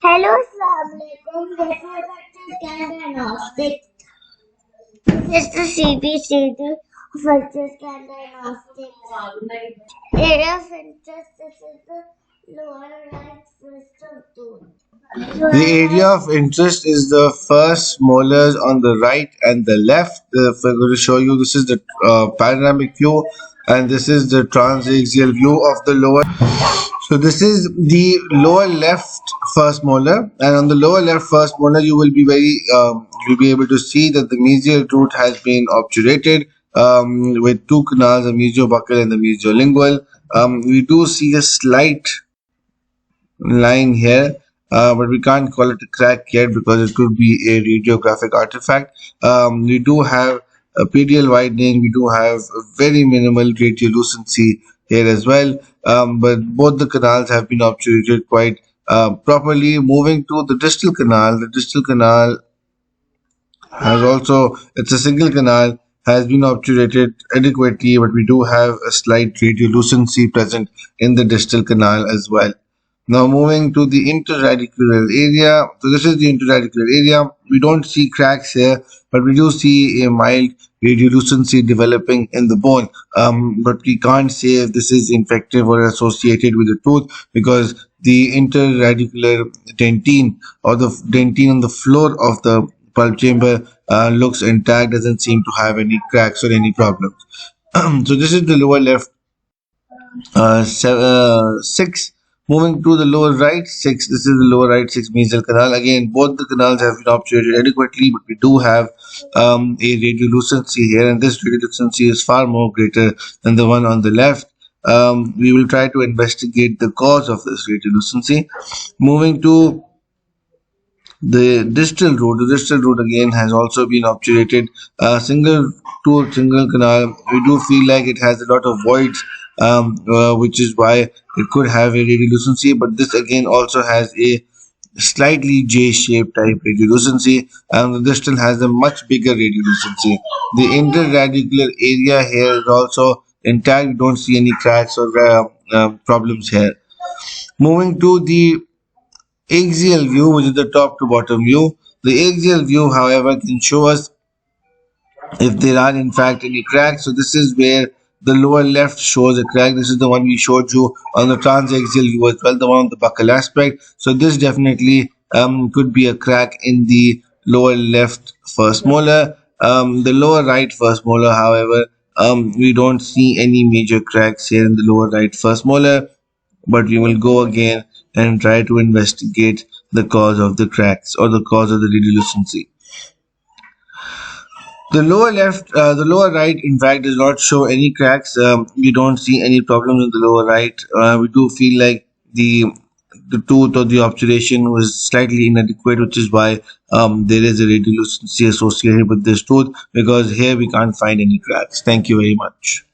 Hello, Assalamualaikum. This is Dr. Diagnostic. This is the CBCD Virtual Diagnostic. Area of interest. This is the lower right wrist of tooth. The area of interest is the first molars on the right and the left. If I'm going to show you, this is the panoramic view, and this is the transaxial view of the lower. So this is the lower left first molar, and on the lower left first molar, you will be you'll be able to see that the mesial root has been obturated with two canals, the mesiobuccal and the mesiolingual. We do see a slight line here, but we can't call it a crack yet because it could be a radiographic artifact. We do have a pedial widening, we do have a very minimal radiolucency here as well, but both the canals have been obturated quite properly. Moving to the distal canal has also, it's a single canal, has been obturated adequately, but we do have a slight radiolucency present in the distal canal as well. Now moving to the interradicular area. So this is the interradicular area. We don't see cracks here, but we do see a mild radiolucency developing in the bone. But we can't say if this is infective or associated with the tooth because the interradicular dentine or the dentine on the floor of the pulp chamber looks intact, doesn't seem to have any cracks or any problems. So this is the lower left 6. Moving to the lower right 6, this is the lower right 6 mesial canal. Again, both the canals have been obturated adequately, but we do have a radiolucency here, and this radiolucency is far more greater than the one on the left. We will try to investigate the cause of this radiolucency. Moving to the distal root again has also been obturated. Single tooth, single canal. We do feel like it has a lot of voids, which is why it could have a radiolucency. But this again also has a slightly J-shaped type radiolucency, and the distal has a much bigger radiolucency. The interradicular area here is also intact. We don't see any cracks or problems here. Moving to the axial view, which is the top to bottom view. The axial view, however, can show us if there are in fact any cracks. So this is where the lower left shows a crack. This is the one we showed you on the transaxial view as well, the one on the buccal aspect. So this definitely could be a crack in the lower left first molar. The lower right first molar, however, we don't see any major cracks here in the lower right first molar, but we will go again and try to investigate the cause of the cracks or the cause of the radiolucency. The lower right, in fact, does not show any cracks. We don't see any problems in the lower right. We do feel like the tooth or the obturation was slightly inadequate, which is why there is a radiolucency associated with this tooth, because here we can't find any cracks. Thank you very much.